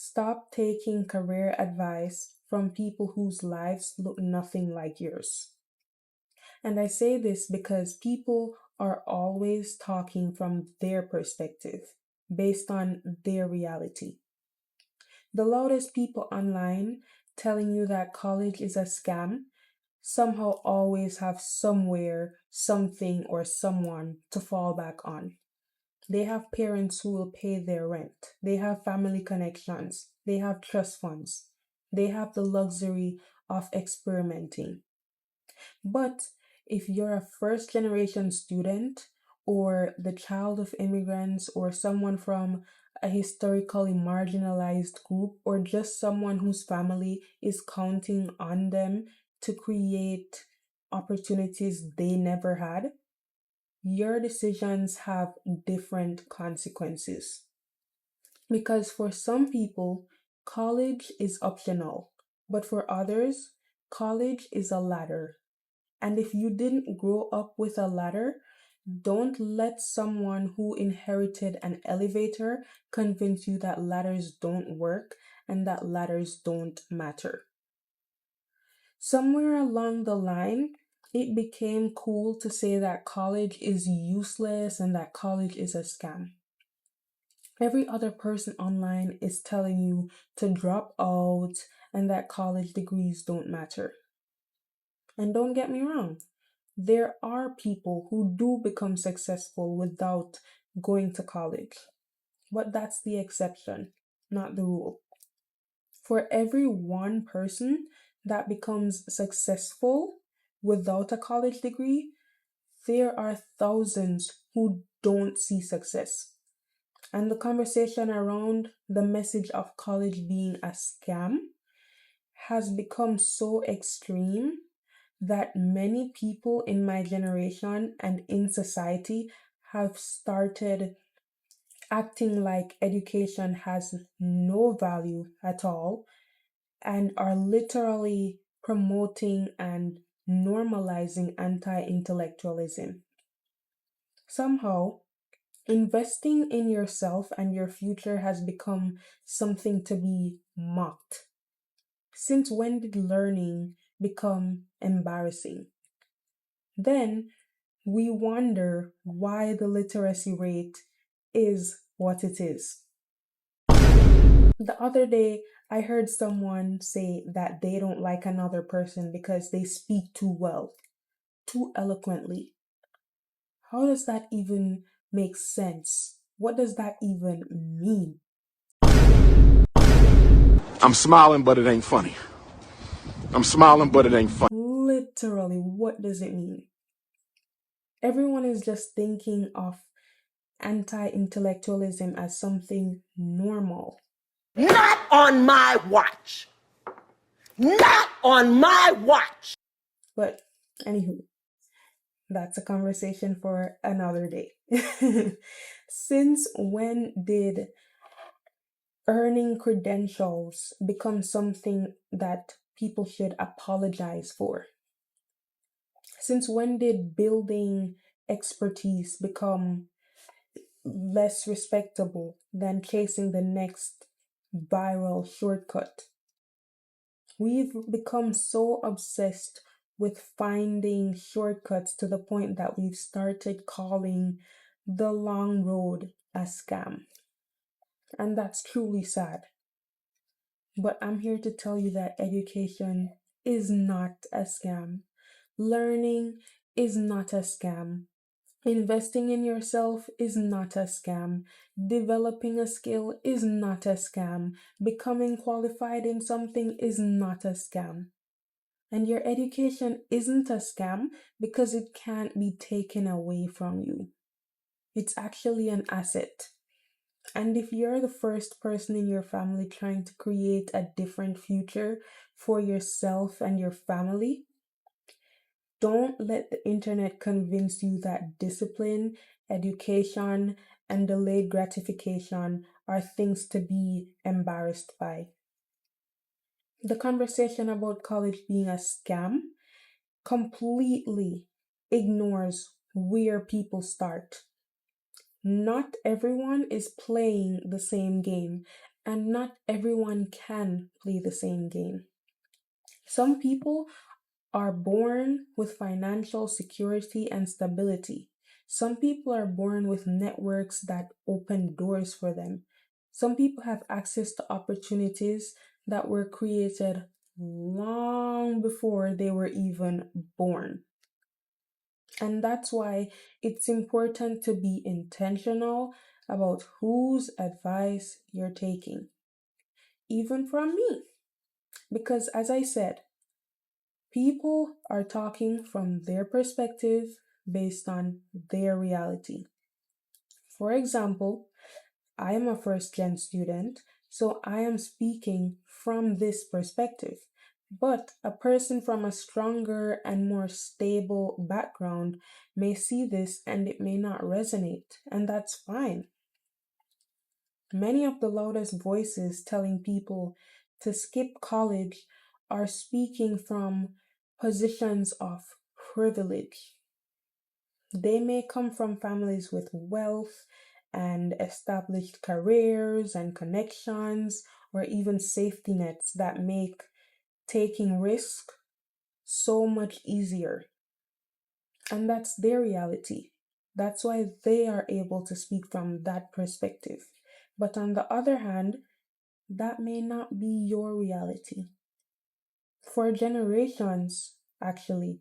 Stop taking career advice from people whose lives look nothing like yours. And I say this because people are always talking from their perspective, based on their reality. The loudest people online telling you that college is a scam somehow always have somewhere, something, or someone to fall back on. They have parents who will pay their rent. They have family connections. They have trust funds. They have the luxury of experimenting. But if you're a first generation student or the child of immigrants or someone from a historically marginalized group or just someone whose family is counting on them to create opportunities they never had, your decisions have different consequences. Because for some people, college is optional, but for others, college is a ladder. And if you didn't grow up with a ladder, don't let someone who inherited an elevator convince you that ladders don't work and that ladders don't matter. Somewhere along the line, it became cool to say that college is useless and that college is a scam. Every other person online is telling you to drop out and that college degrees don't matter. And don't get me wrong, there are people who do become successful without going to college, but that's the exception, not the rule. For every one person that becomes successful without a college degree, there are thousands who don't see success. And the conversation around the message of college being a scam has become so extreme that many people in my generation and in society have started acting like education has no value at all and are literally promoting and normalizing anti intellectualism. Somehow, investing in yourself and your future has become something to be mocked. Since when did learning become embarrassing? Then we wonder why the literacy rate is what it is. The other day, I heard someone say that they don't like another person because they speak too well, too eloquently. How does that even make sense? What does that even mean? I'm smiling, but it ain't funny. I'm smiling, but it ain't funny. Literally, what does it mean? Everyone is just thinking of anti intellectualism as something normal. Not on my watch. Not on my watch. But, anywho, that's a conversation for another day. Since when did earning credentials become something that people should apologize for? Since when did building expertise become less respectable than chasing the next viral shortcut? We've become so obsessed with finding shortcuts to the point that we've started calling the long road a scam. And that's truly sad. But I'm here to tell you that education is not a scam. Learning is not a scam. Investing in yourself is not a scam. Developing a skill is not a scam. Becoming qualified in something is not a scam. And your education isn't a scam because it can't be taken away from you. It's actually an asset. And if you're the first person in your family trying to create a different future for yourself and your family, don't let the internet convince you that discipline, education, and delayed gratification are things to be embarrassed by. The conversation about college being a scam completely ignores where people start. Not everyone is playing the same game, and not everyone can play the same game. Some people are born with financial security and stability. Some people are born with networks that open doors for them. Some people have access to opportunities that were created long before they were even born. And that's why it's important to be intentional about whose advice you're taking, even from me. Because as I said, people are talking from their perspective based on their reality. For example, I am a first gen student, so I am speaking from this perspective. But a person from a stronger and more stable background may see this and it may not resonate, and that's fine. Many of the loudest voices telling people to skip college are speaking from positions of privilege. They may come from families with wealth and established careers and connections, or even safety nets that make taking risk so much easier. And that's their reality. That's why they are able to speak from that perspective. But on the other hand, that may not be your reality. For generations, actually,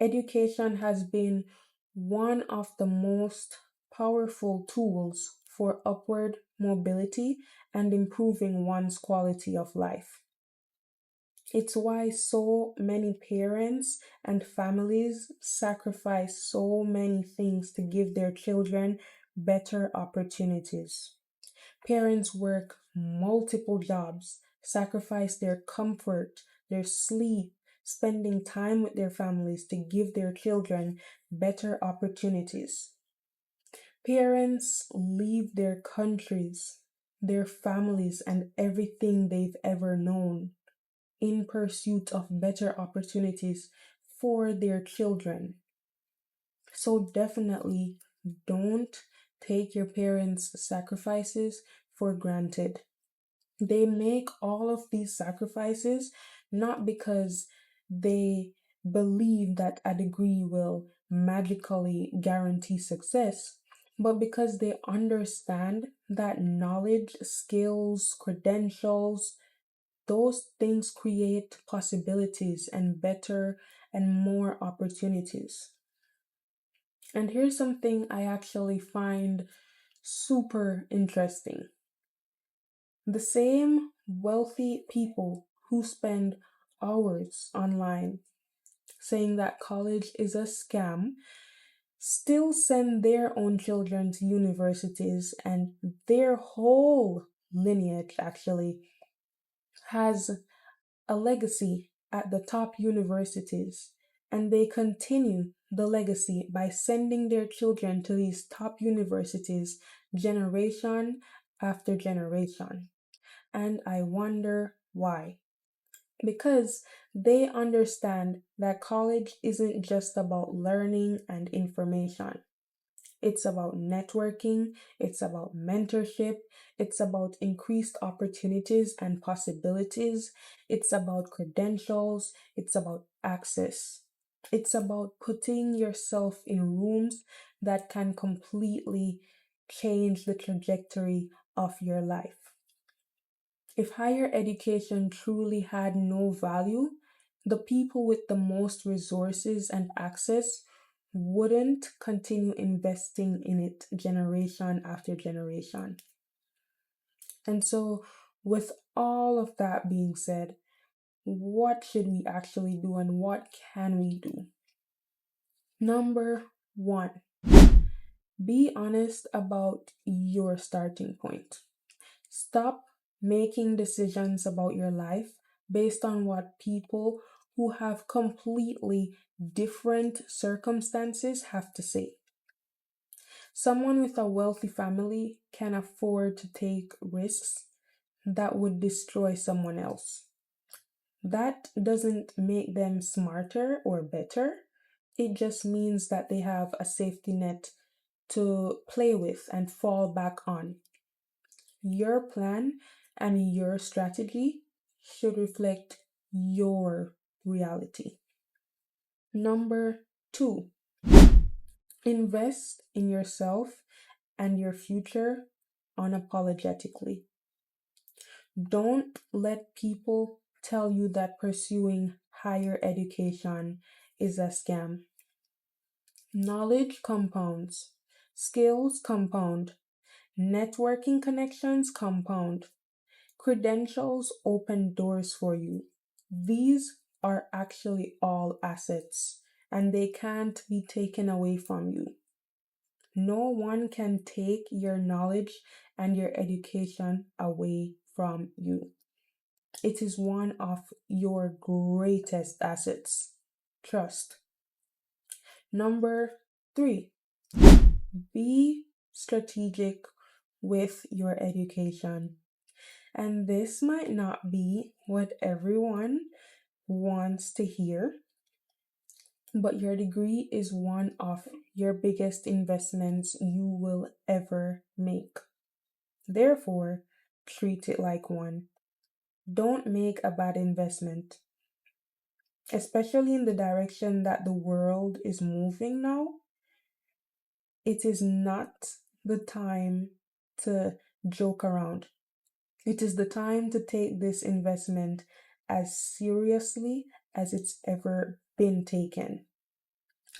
education has been one of the most powerful tools for upward mobility and improving one's quality of life. It's why so many parents and families sacrifice so many things to give their children better opportunities. Parents work multiple jobs, sacrifice their comfort, their sleep, spending time with their families to give their children better opportunities. Parents leave their countries, their families, and everything they've ever known in pursuit of better opportunities for their children. So definitely don't take your parents' sacrifices for granted. They make all of these sacrifices not because they believe that a degree will magically guarantee success, but because they understand that knowledge, skills, credentials, those things create possibilities and better and more opportunities. And here's something I actually find super interesting. The same wealthy people who spend hours online saying that college is a scam still send their own children to universities, and their whole lineage actually has a legacy at the top universities, and they continue the legacy by sending their children to these top universities generation after generation. And I wonder why. Because they understand that college isn't just about learning and information. It's about networking, it's about mentorship, it's about increased opportunities and possibilities, it's about credentials, it's about access. It's about putting yourself in rooms that can completely change the trajectory of your life. If higher education truly had no value, the people with the most resources and access wouldn't continue investing in it generation after generation. And so, with all of that being said, what should we actually do and what can we do? Number one, be honest about your starting point. Stop making decisions about your life based on what people who have completely different circumstances have to say. Someone with a wealthy family can afford to take risks that would destroy someone else. That doesn't make them smarter or better. It just means that they have a safety net to play with and fall back on. Your plan and your strategy should reflect your reality. Number two, invest in yourself and your future unapologetically. Don't let people tell you that pursuing higher education is a scam. Knowledge compounds, skills compound, networking connections compound, credentials open doors for you. These are actually all assets and they can't be taken away from you. No one can take your knowledge and your education away from you. It is one of your greatest assets. Trust. Number three, be strategic with your education. And this might not be what everyone wants to hear, but your degree is one of your biggest investments you will ever make. Therefore, treat it like one. Don't make a bad investment, especially in the direction that the world is moving now. It is not the time to joke around. It is the time to take this investment as seriously as it's ever been taken.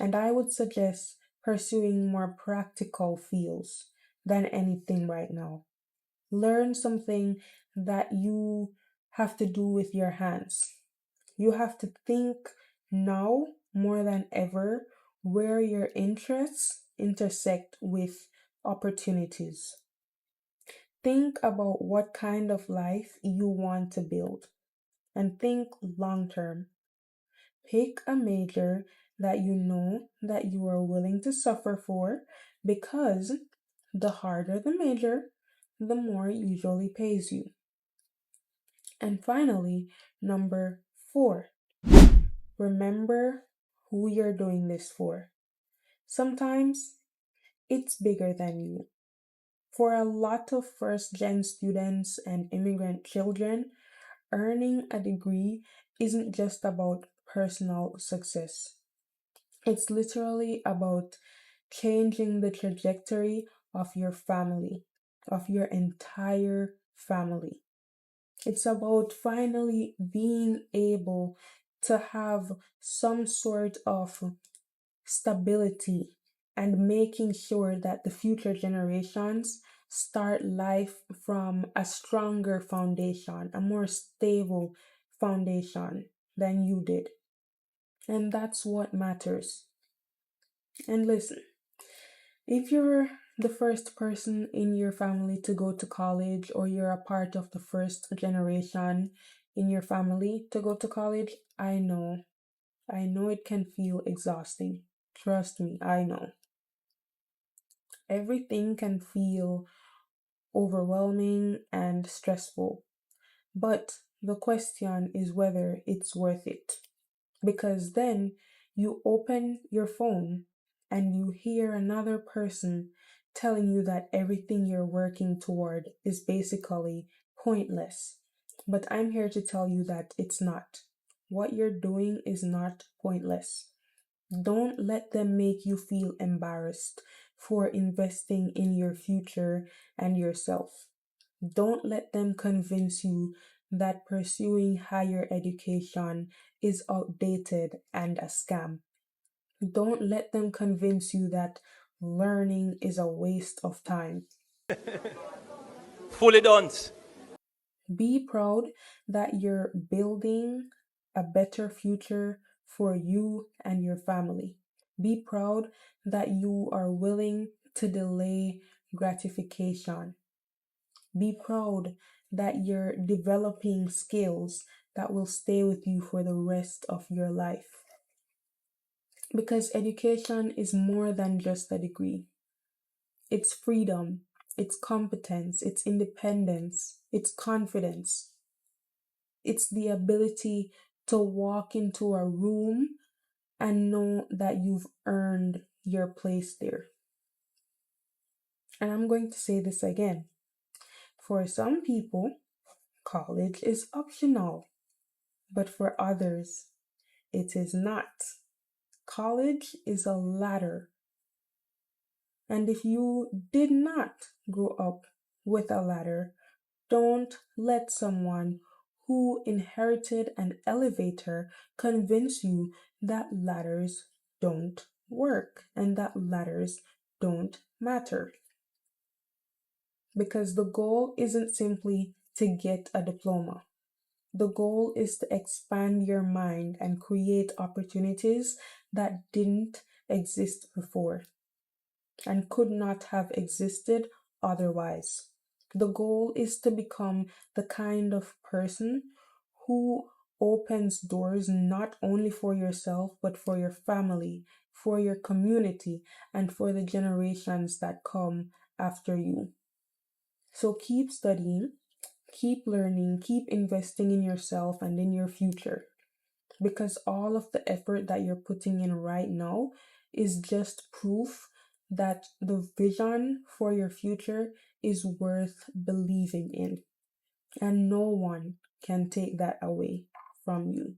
And I would suggest pursuing more practical fields than anything right now. Learn something that you have to do with your hands. You have to think now more than ever where your interests intersect with opportunities. Think about what kind of life you want to build and think long term. Pick a major that you know that you are willing to suffer for because the harder the major, the more it usually pays you. And finally, number four, remember who you're doing this for. Sometimes it's bigger than you. For a lot of first gen students and immigrant children, earning a degree isn't just about personal success. It's literally about changing the trajectory of your family, of your entire family. It's about finally being able to have some sort of stability and making sure that the future generations start life from a stronger foundation, a more stable foundation than you did. And that's what matters. And listen, if you're the first person in your family to go to college, or you're a part of the first generation in your family to go to college, I know it can feel exhausting. Trust me, I know. Everything can feel overwhelming and stressful. But the question is whether it's worth it. Because then you open your phone and you hear another person telling you that everything you're working toward is basically pointless. But I'm here to tell you that it's not. What you're doing is not pointless. Don't let them make you feel embarrassed for investing in your future and yourself. Don't let them convince you that pursuing higher education is outdated and a scam. Don't let them convince you that learning is a waste of time. Fully done. Be proud that you're building a better future for you and your family. Be proud that you are willing to delay gratification. Be proud that you're developing skills that will stay with you for the rest of your life. Because education is more than just a degree. It's freedom, it's competence, it's independence, it's confidence. It's the ability to walk into a room and know that you've earned your place there. And I'm going to say this again. For some people, college is optional, but for others, it is not. College is a ladder. And if you did not grow up with a ladder, don't let someone who inherited an elevator convince you that ladders don't work and that ladders don't matter. Because the goal isn't simply to get a diploma. The goal is to expand your mind and create opportunities that didn't exist before and could not have existed otherwise. The goal is to become the kind of person who opens doors not only for yourself, but for your family, for your community, and for the generations that come after you. So keep studying, keep learning, keep investing in yourself and in your future. Because all of the effort that you're putting in right now is just proof that the vision for your future is worth believing in. And no one can take that away from you.